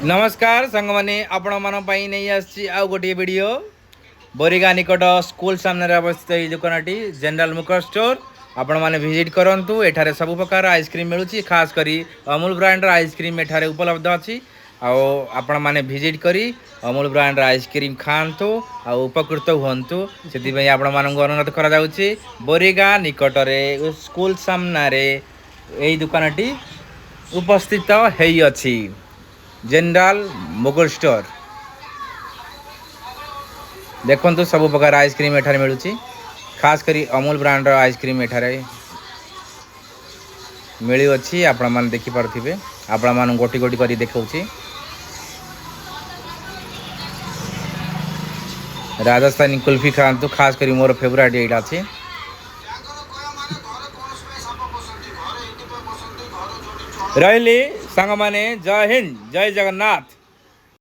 नमस्कार सांग मैंने आपण मान नहीं आसी आउ गोटे वीडियो बोरीगा निकट स्कूल सामने अवस्थित ये दुकानटी जनरल मुकर स्टोर आपण मैंने विजिट करूँ। एठारे सब प्रकार आइसक्रीम मिलूँ, खास करी अमूल ब्रांडर आइसक्रीम एठारे उपलब्ध अच्छी। आपण मैंने विजिट करी अमूल ब्रांडर आइसक्रीम खातु आ उपकृत हूँ से आपण मानक अनुरोध करा बोरीगा निकटरे स्कूल सामने यही दुकानटी उपस्थित है जनरल मुगल स्टोर। देखो सब प्रकार आइसक्रीम एठारे मिलूँ, खास करी अमूल ब्रांडर आइसक्रीम एठारे मिलू अच्छी। आपण मैंने देखिपे आपण मान गोटी गोटी कर देखा राजस्थानी कुल्फी खातु, खास करी मोर फेवरेट यहाँ अच्छी। रही सांग माने जय हिंद, जय जगन्नाथ।